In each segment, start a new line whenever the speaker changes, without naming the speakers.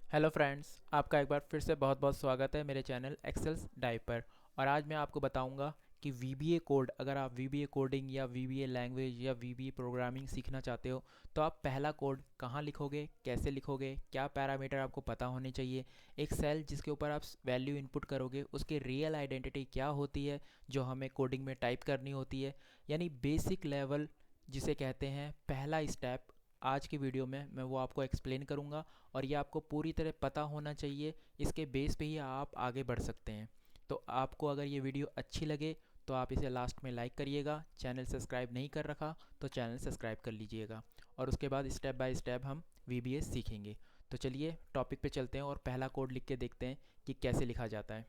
Hello friends, आपका एक बार फिर से बहुत बहुत स्वागत है मेरे चैनल एक्सेल्स डाइव पर। और आज मैं आपको बताऊंगा कि वीबीए कोड, अगर आप वीबीए कोडिंग या वीबीए लैंग्वेज या वीबीए प्रोग्रामिंग सीखना चाहते हो तो आप पहला कोड कहाँ लिखोगे, कैसे लिखोगे, क्या पैरामीटर आपको पता होने चाहिए, एक सेल जिसके ऊपर आप वैल्यू इनपुट करोगे उसकी रियल आइडेंटिटी क्या होती है जो हमें कोडिंग में टाइप करनी होती है, यानी बेसिक लेवल जिसे कहते हैं पहला स्टेप। आज की वीडियो में मैं वो आपको एक्सप्लेन करूँगा और ये आपको पूरी तरह पता होना चाहिए। इसके बेस पे ही आप आगे बढ़ सकते हैं। तो आपको अगर ये वीडियो अच्छी लगे तो आप इसे लास्ट में लाइक करिएगा। चैनल सब्सक्राइब नहीं कर रखा तो चैनल सब्सक्राइब कर लीजिएगा। और उसके बाद स्टेप बाय स्टेप हम वीबीएस सीखेंगे। तो चलिए टॉपिक पे चलते हैं और पहला कोड लिख के देखते हैं कि कैसे लिखा जाता है।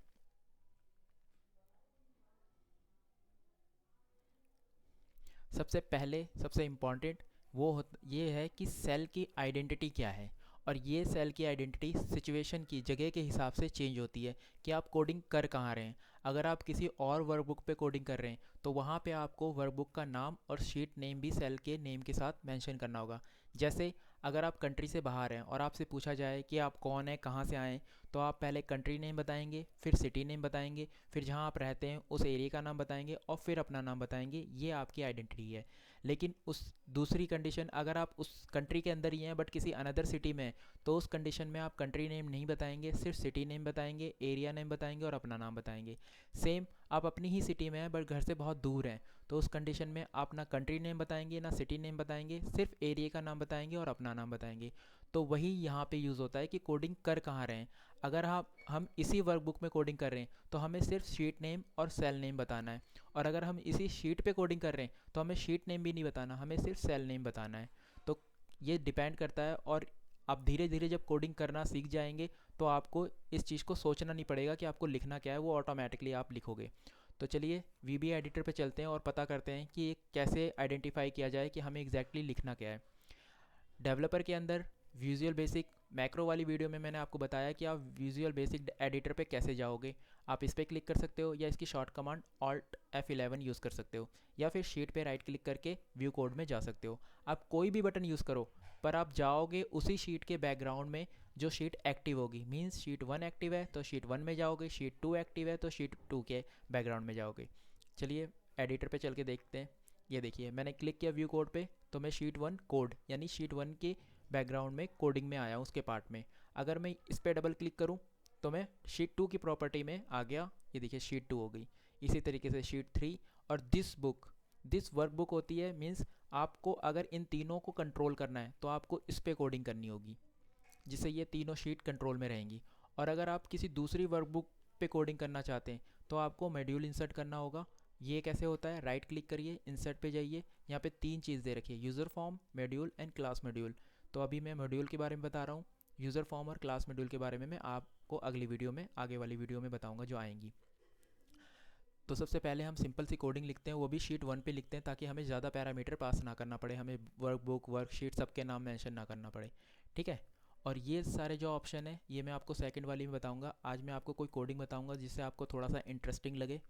सबसे पहले सबसे इम्पॉर्टेंट ये है कि सेल की आइडेंटिटी क्या है। और ये सेल की आइडेंटिटी सिचुएशन की जगह के हिसाब से चेंज होती है कि आप कोडिंग कर कहाँ रहे हैं। अगर आप किसी और वर्कबुक पे कोडिंग कर रहे हैं तो वहाँ पे आपको वर्कबुक का नाम और शीट नेम भी सेल के नेम के साथ मेंशन करना होगा। जैसे अगर आप कंट्री से बाहर हैं और आपसे पूछा जाए कि आप कौन हैं, कहाँ से आए हैं, तो आप पहले कंट्री नेम बताएंगे, फिर सिटी नेम बताएंगे, फिर जहाँ आप रहते हैं उस एरिया का नाम बताएंगे और फिर अपना नाम बताएंगे। ये आपकी आइडेंटिटी है। लेकिन उस दूसरी कंडीशन, अगर आप उस कंट्री के अंदर ही हैं बट किसी अनदर सिटी में हैं, तो उस कंडीशन में आप कंट्री नेम नहीं बताएंगे, सिर्फ सिटी नेम बताएंगे, एरिया नेम बताएंगे और अपना नाम बताएंगे। सेम आप अपनी ही सिटी में हैं बट घर से बहुत दूर हैं, तो उस कंडीशन में आप ना कंट्री नेम बताएंगे ना सिटी नेम बताएंगे, सिर्फ एरिया का नाम बताएंगे और अपना नाम बताएंगे। तो वही यहाँ पे यूज़ होता है कि कोडिंग कर कहाँ रहे हैं। अगर हम इसी वर्कबुक में कोडिंग कर रहे हैं तो हमें सिर्फ शीट नेम और सेल नेम बताना है। और अगर हम इसी शीट पे कोडिंग कर रहे हैं तो हमें शीट नेम भी नहीं बताना, हमें सिर्फ सेल नेम बताना है। तो ये डिपेंड करता है। और आप धीरे धीरे जब कोडिंग करना सीख जाएंगे तो आपको इस चीज़ को सोचना नहीं पड़ेगा कि आपको लिखना क्या है, वो ऑटोमेटिकली आप लिखोगे। तो चलिए वीबी एडिटर पे चलते हैं और पता करते हैं कि ये कैसे आइडेंटिफाई किया जाए कि हमें एग्जैक्टली लिखना क्या है। डेवलपर के अंदर विजुअल बेसिक मैक्रो वाली वीडियो में मैंने आपको बताया कि आप विजुअल बेसिक एडिटर पे कैसे जाओगे। आप इस पर क्लिक कर सकते हो या इसकी short command alt F11 use कर सकते हो, या फिर शीट पे राइट क्लिक करके व्यू कोड में जा सकते हो। आप कोई भी बटन यूज़ करो पर आप जाओगे उसी शीट के बैकग्राउंड में जो शीट एक्टिव होगी। मीन्स शीट 1 एक्टिव है तो शीट 1 में जाओगे, शीट 2 एक्टिव है तो शीट 2 के बैकग्राउंड में जाओगे। चलिए एडिटर पे चल के देखते हैं। ये देखिए मैंने क्लिक किया व्यू कोड पे तो मैं शीट 1 कोड यानी शीट 1 के बैकग्राउंड में कोडिंग में आया हूँ, उसके पार्ट में। अगर मैं इस पर डबल क्लिक करूँ तो मैं शीट 2 की प्रॉपर्टी में आ गया। ये देखिए शीट 2 हो गई। इसी तरीके से शीट 3 और दिस वर्कबुक होती है। मीन्स आपको अगर इन तीनों को कंट्रोल करना है तो आपको इस पे कोडिंग करनी होगी जिससे ये तीनों शीट कंट्रोल में रहेंगी। और अगर आप किसी दूसरी वर्कबुक पे कोडिंग करना चाहते हैं तो आपको मॉड्यूल इंसर्ट करना होगा। ये कैसे होता है, राइट क्लिक करिए, इंसर्ट पे जाइए, यहाँ पे तीन चीज़ दे रखी है, user form, module and class module. तो अभी मैं मॉड्यूल के बारे में बता रहा हूँ। यूज़र फॉर्म और क्लास मॉड्यूल के बारे में मैं आपको अगली वीडियो में, आगे वाली वीडियो में बताऊँगा जो आएंगी। तो सबसे पहले हम सिंपल सी कोडिंग लिखते हैं, वो भी शीट 1 पे लिखते हैं ताकि हमें ज़्यादा पैरामीटर पास ना करना पड़े, हमें वर्कबुक वर्कशीट सबके नाम मेंशन ना करना पड़े। ठीक है। और ये सारे जो ऑप्शन है ये मैं आपको सेकंड वाली में बताऊंगा। आज मैं आपको कोई कोडिंग बताऊंगा जिससे आपको थोड़ा सा इंटरेस्टिंग लगे।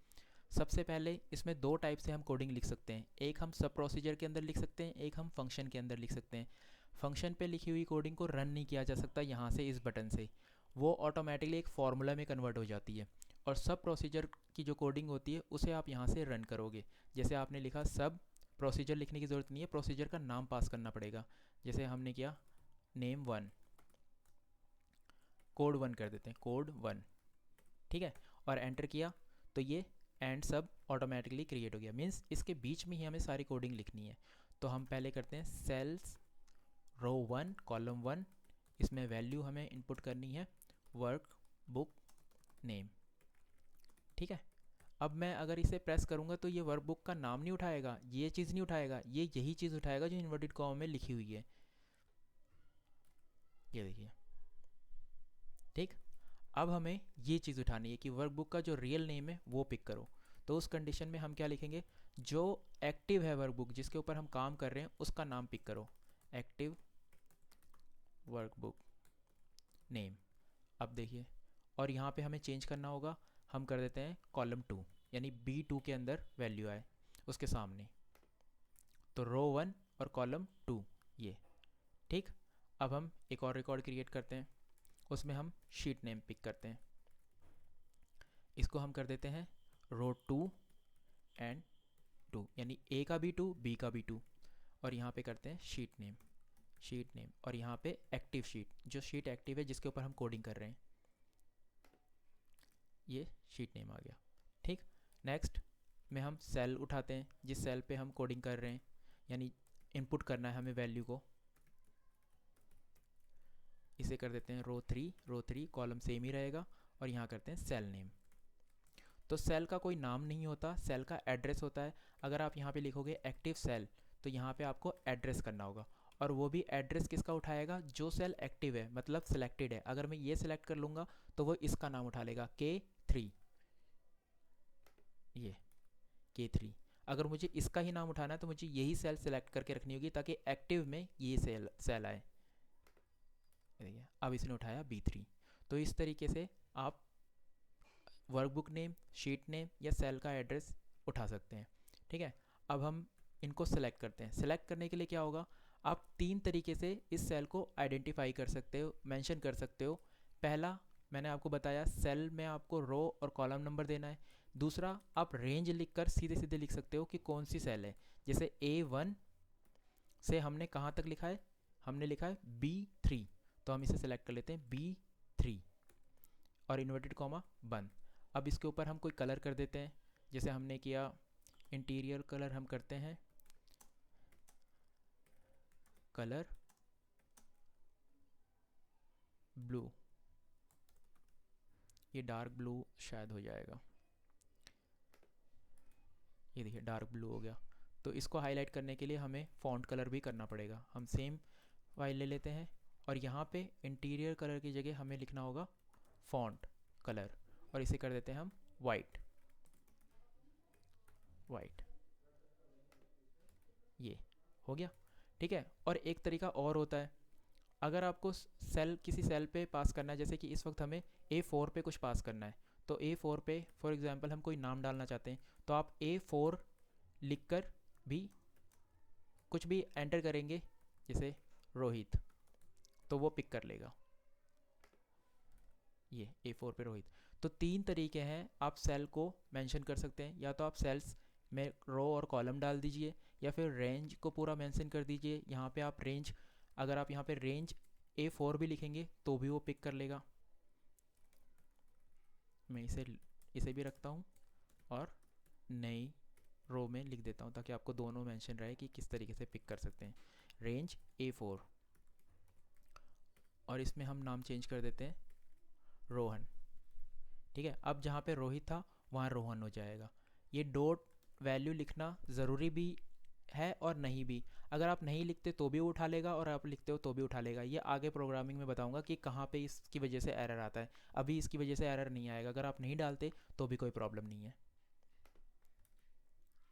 सबसे पहले इसमें दो टाइप से हम कोडिंग लिख सकते हैं, एक हम सब प्रोसीजर के अंदर लिख सकते हैं, एक हम फंक्शन के अंदर लिख सकते हैं। फंक्शन पे लिखी हुई कोडिंग को रन नहीं किया जा सकता यहाँ से इस बटन से, वो ऑटोमेटिकली एक फार्मूला में कन्वर्ट हो जाती है। और सब प्रोसीजर की जो कोडिंग होती है उसे आप यहाँ से रन करोगे। जैसे आपने लिखा सब प्रोसीजर, लिखने की ज़रूरत नहीं है, प्रोसीजर का नाम पास करना पड़ेगा। जैसे हमने किया नेम 1, कोड 1 कर देते हैं, कोड 1। ठीक है। और एंटर किया तो ये एंड सब ऑटोमेटिकली क्रिएट हो गया। मीन्स इसके बीच में ही हमें सारी कोडिंग लिखनी है। तो हम पहले करते हैं सेल्स रो 1 कॉलम 1, इसमें वैल्यू हमें इनपुट करनी है वर्क बुक नेम। ठीक है। अब मैं अगर इसे प्रेस करूँगा तो ये वर्कबुक का नाम नहीं उठाएगा, ये चीज़ नहीं उठाएगा, ये यही चीज़ उठाएगा जो इन्वर्टेड कॉमा में लिखी हुई है। ये देखिए। ठीक। अब हमें ये चीज़ उठानी है कि वर्कबुक का जो रियल नेम है वो पिक करो। तो उस कंडीशन में हम क्या लिखेंगे, जो एक्टिव है वर्कबुक जिसके ऊपर हम काम कर रहे हैं उसका नाम पिक करो, एक्टिव वर्कबुक नेम। अब देखिए, और यहाँ पे हमें चेंज करना होगा। हम कर देते हैं कॉलम 2, यानी B2 के अंदर वैल्यू आए उसके सामने। तो रो 1 और कॉलम 2 ये। ठीक। अब हम एक और रिकॉर्ड क्रिएट करते हैं उसमें हम शीट नेम पिक करते हैं। इसको हम कर देते हैं रो 2 एंड 2, यानी ए का भी 2, बी का भी 2, और यहाँ पे करते हैं शीट नेम, और यहाँ पे एक्टिव शीट, जो शीट एक्टिव है जिसके ऊपर हम कोडिंग कर रहे हैं, ये शीट नेम आ गया। ठीक, नेक्स्ट में हम सेल उठाते हैं जिस सेल पे हम कोडिंग कर रहे हैं, यानी इनपुट करना है हमें वैल्यू को। इसे कर देते हैं रो 3 कॉलम सेम ही रहेगा, और यहाँ करते हैं सेल नेम। तो सेल का कोई नाम नहीं होता, सेल का एड्रेस होता है। अगर आप यहाँ पे लिखोगे एक्टिव सेल, तो यहाँ पे आपको एड्रेस करना होगा, और वो भी एड्रेस किसका उठाएगा, जो सेल एक्टिव है, मतलब सिलेक्टेड है। अगर मैं ये सिलेक्ट कर लूँगा तो वो इसका नाम उठा लेगा K3, ये K3। अगर मुझे इसका ही नाम उठाना है तो मुझे यही सेल सेलेक्ट करके रखनी होगी ताकि एक्टिव में ये सेल आए। देखिए अब इसने उठाया B3। तो इस तरीके से आप वर्कबुक नेम, शीट नेम या सेल का एड्रेस उठा सकते हैं। ठीक है, अब हम इनको सेलेक्ट करते हैं। सेलेक्ट करने के लिए क्या होगा, आप 3 तरीके से इस सेल को आइडेंटिफाई कर सकते हो, मेंशन कर सकते हो। पहला मैंने आपको बताया, सेल में आपको रो और कॉलम नंबर देना है। दूसरा, आप रेंज लिखकर सीधे सीधे लिख सकते हो कि कौन सी सेल है। जैसे A1 से हमने कहाँ तक लिखा है, हमने लिखा है B3, तो हम इसे सेलेक्ट कर लेते हैं B3 और इन्वर्टेड कॉमा बंद। अब इसके ऊपर हम कोई कलर कर देते हैं, जैसे हमने किया इंटीरियर कलर हम करते हैं कलर ब्लू, ये डार्क ब्लू शायद हो जाएगा, ये देखिए डार्क ब्लू हो गया। तो इसको हाईलाइट करने के लिए हमें फ़ॉन्ट कलर भी करना पड़ेगा। हम सेम फाइल ले लेते हैं और यहाँ पे इंटीरियर कलर की जगह हमें लिखना होगा फ़ॉन्ट कलर, और इसे कर देते हैं हम वाइट, ये हो गया। ठीक है, और एक तरीका और होता है, अगर आपको सेल किसी सेल पे पास करना है, जैसे कि इस वक्त हमें A4 पे कुछ पास करना है, तो A4 पे फॉर एग्जांपल हम कोई नाम डालना चाहते हैं, तो आप A4 लिखकर भी कुछ भी एंटर करेंगे, जैसे रोहित, तो वो पिक कर लेगा, ये A4 पे रोहित। तो 3 तरीके हैं आप सेल को मेंशन कर सकते हैं, या तो आप सेल्स में रो और कॉलम डाल दीजिए, या फिर रेंज को पूरा मेंशन कर दीजिए। यहाँ पे आप रेंज, अगर आप यहाँ पे रेंज A4 भी लिखेंगे तो भी वो पिक कर लेगा। मैं इसे भी रखता हूँ और नई रो में लिख देता हूँ ताकि आपको दोनों मेंशन रहे कि किस तरीके से पिक कर सकते हैं, रेंज A4, और इसमें हम नाम चेंज कर देते हैं रोहन। ठीक है, अब जहाँ पे रोहित था वहाँ रोहन हो जाएगा। ये डॉट वैल्यू लिखना ज़रूरी भी है और नहीं भी। अगर आप नहीं लिखते तो भी वो उठा लेगा, और आप लिखते हो तो भी उठा लेगा। ये आगे प्रोग्रामिंग में बताऊंगा कि कहाँ पे इसकी वजह से एरर आता है। अभी इसकी वजह से एरर नहीं आएगा, अगर आप नहीं डालते तो भी कोई प्रॉब्लम नहीं है।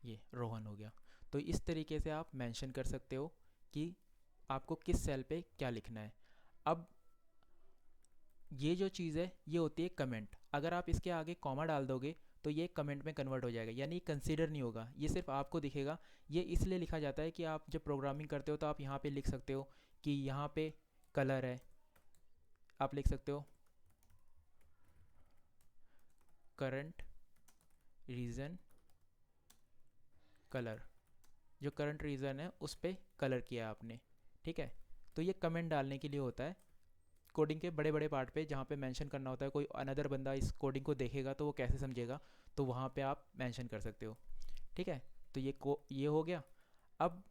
ये रोहन हो गया। तो इस तरीके से आप मेंशन कर सकते हो कि आपको किस सेल पे क्या लिखना है। अब ये जो चीज़ है ये होती है कमेंट। अगर आप इसके आगे कॉमा डाल दोगे तो ये कमेंट में कन्वर्ट हो जाएगा, यानी कंसीडर नहीं होगा, ये सिर्फ आपको दिखेगा। ये इसलिए लिखा जाता है कि आप जब प्रोग्रामिंग करते हो तो आप यहाँ पे लिख सकते हो कि यहाँ पे कलर है, आप लिख सकते हो करंट रीजन कलर, जो करंट रीजन है उस पर कलर किया आपने। ठीक है, तो ये कमेंट डालने के लिए होता है कोडिंग के बड़े बड़े पार्ट पे, जहाँ पे मेंशन करना होता है। कोई अनदर बंदा इस कोडिंग को देखेगा तो वो कैसे समझेगा, तो वहाँ पे आप मेंशन कर सकते हो। ठीक है, तो ये हो गया। अब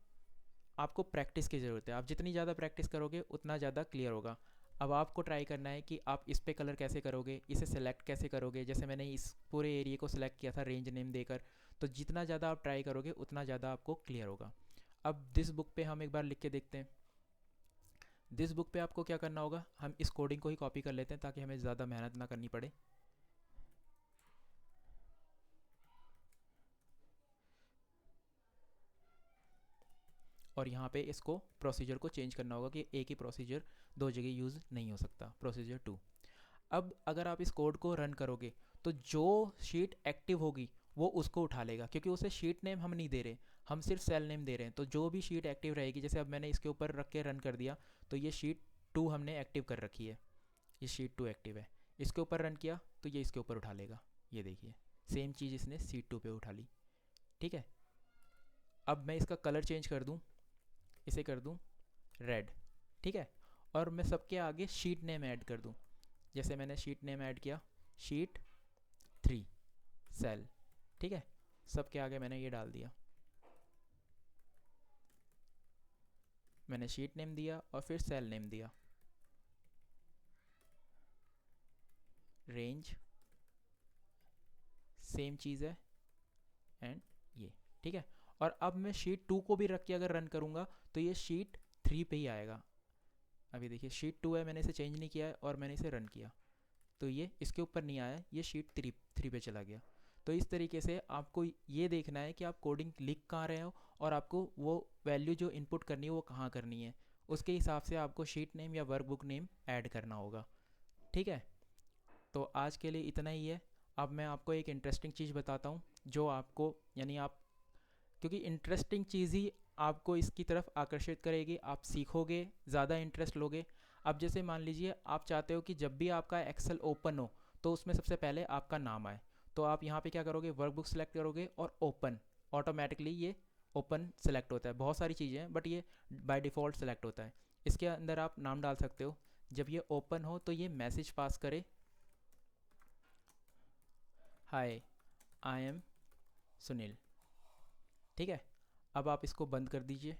आपको प्रैक्टिस की ज़रूरत है, आप जितनी ज़्यादा प्रैक्टिस करोगे उतना ज़्यादा क्लियर होगा। अब आपको ट्राई करना है कि आप इस पे कलर कैसे करोगे, इसे सेलेक्ट कैसे करोगे। जैसे मैंने इस पूरे एरिया को सिलेक्ट किया था रेंज नेम देकर, तो जितना ज़्यादा आप ट्राई करोगे उतना ज़्यादा आपको क्लियर होगा। अब दिस बुक पे हम एक बार लिख के देखते हैं। दिस बुक पे आपको क्या करना होगा, हम इस कोडिंग को ही कॉपी कर लेते हैं ताकि हमें ज़्यादा मेहनत ना करनी पड़े। और यहाँ पे इसको प्रोसीजर को चेंज करना होगा कि एक ही प्रोसीजर 2 जगह यूज़ नहीं हो सकता, प्रोसीजर 2। अब अगर आप इस कोड को रन करोगे तो जो शीट एक्टिव होगी वो उसको उठा लेगा, क्योंकि उसे शीट नेम हम नहीं दे रहे, हम सिर्फ सेल नेम दे रहे हैं। तो जो भी शीट एक्टिव रहेगी, जैसे अब मैंने इसके ऊपर रख के रन कर दिया तो ये शीट 2 हमने एक्टिव कर रखी है। ये शीट 2 एक्टिव है। इसके ऊपर रन किया तो ये इसके ऊपर उठा लेगा, ये देखिए सेम चीज़ इसने शीट 2 पे उठा ली। ठीक है, अब मैं इसका कलर चेंज कर दूँ, इसे कर दूँ रेड। ठीक है, और मैं सबके आगे शीट नेम ऐड कर दूँ। जैसे मैंने शीट नेम ऐड किया, शीट 3 सेल। ठीक है, सबके आगे मैंने ये डाल दिया, मैंने शीट नेम दिया और फिर सेल नेम दिया, रेंज सेम चीज़ है एंड ये। ठीक है, और अब मैं शीट 2 को भी रख के अगर रन करूँगा तो ये शीट 3 पे ही आएगा। अभी देखिए शीट 2 है, मैंने इसे चेंज नहीं किया है और मैंने इसे रन किया तो ये इसके ऊपर नहीं आया, ये शीट 3 पे चला गया। तो इस तरीके से आपको ये देखना है कि आप कोडिंग लिख कहाँ रहे हो और आपको वो वैल्यू जो इनपुट करनी है वो कहाँ करनी है, उसके हिसाब से आपको शीट नेम या वर्कबुक नेम ऐड करना होगा। ठीक है, तो आज के लिए इतना ही है। अब मैं आपको एक इंटरेस्टिंग चीज़ बताता हूँ जो आपको, यानी आप, क्योंकि इंटरेस्टिंग चीज़ ही आपको इसकी तरफ आकर्षित करेगी, आप सीखोगे, ज़्यादा इंटरेस्ट लोगे। अब जैसे मान लीजिए आप चाहते हो कि जब भी आपका एक्सेल ओपन हो तो उसमें सबसे पहले आपका नाम आए, तो आप यहाँ पे क्या करोगे, वर्कबुक सेलेक्ट करोगे और ओपन, ऑटोमेटिकली ये ओपन सेलेक्ट होता है। बहुत सारी चीज़ें हैं बट ये बाय डिफ़ॉल्ट सेलेक्ट होता है। इसके अंदर आप नाम डाल सकते हो। जब ये ओपन हो तो ये मैसेज पास करे, हाय आई एम सुनील। ठीक है, अब आप इसको बंद कर दीजिए।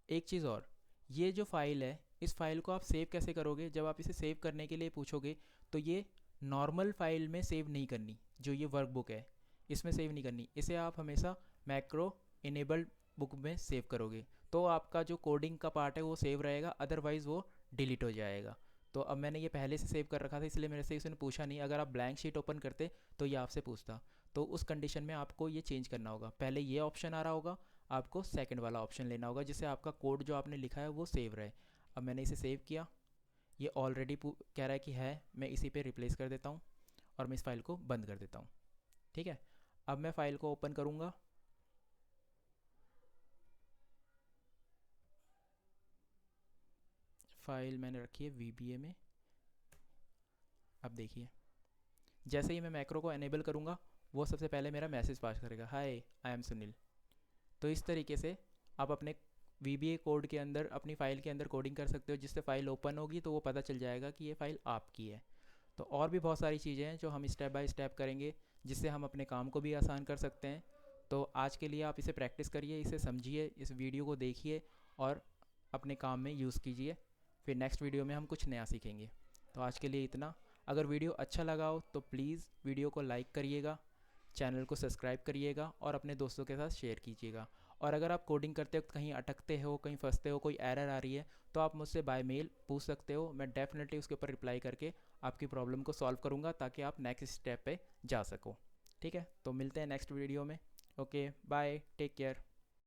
एक चीज़ और, ये जो फाइल है इस फाइल को आप सेव कैसे करोगे, जब आप इसे सेव करने के लिए पूछोगे तो ये नॉर्मल फाइल में सेव नहीं करनी, जो ये वर्कबुक है इसमें सेव नहीं करनी, इसे आप हमेशा मैक्रो इनेबल्ड बुक में सेव करोगे तो आपका जो कोडिंग का पार्ट है वो सेव रहेगा, अदरवाइज़ वो डिलीट हो जाएगा। तो अब मैंने ये पहले से सेव कर रखा था इसलिए मेरे से इसने पूछा नहीं, अगर आप ब्लैंक शीट ओपन करते तो ये आपसे पूछता। तो उस कंडीशन में आपको ये चेंज करना होगा, पहले ये ऑप्शन आ रहा होगा, आपको सेकंड वाला ऑप्शन लेना होगा जिससे आपका कोड जो आपने लिखा है वो सेव रहे। अब मैंने इसे सेव किया, ये ऑलरेडी कह रहा है कि है, मैं इसी पे रिप्लेस कर देता हूँ और मैं इस फाइल को बंद कर देता हूँ। ठीक है, अब मैं फाइल को ओपन करूँगा, फाइल मैंने रखी है VBA में। अब देखिए जैसे ही मैं मैक्रो को एनेबल करूँगा वो सबसे पहले मेरा मैसेज पास करेगा, हाय आई एम सुनील। तो इस तरीके से आप अपने VBA कोड के अंदर, अपनी फ़ाइल के अंदर कोडिंग कर सकते हो, जिससे फ़ाइल ओपन होगी तो वो पता चल जाएगा कि ये फ़ाइल आपकी है। तो और भी बहुत सारी चीज़ें हैं जो हम स्टेप बाय स्टेप करेंगे जिससे हम अपने काम को भी आसान कर सकते हैं। तो आज के लिए आप इसे प्रैक्टिस करिए, इसे समझिए, इस वीडियो को देखिए और अपने काम में यूज़ कीजिए। फिर नेक्स्ट वीडियो में हम कुछ नया सीखेंगे। तो आज के लिए इतना। अगर वीडियो अच्छा लगा हो तो प्लीज़ वीडियो को लाइक करिएगा, चैनल को सब्सक्राइब करिएगा और अपने दोस्तों के साथ शेयर कीजिएगा। और अगर आप कोडिंग करते वक्त कहीं अटकते हो, कहीं फंसते हो, कोई एरर आ रही है तो आप मुझसे बाय मेल पूछ सकते हो, मैं डेफिनेटली उसके ऊपर रिप्लाई करके आपकी प्रॉब्लम को सॉल्व करूँगा ताकि आप नेक्स्ट स्टेप पे जा सको। ठीक है, तो मिलते हैं नेक्स्ट वीडियो में। Okay bye, take care.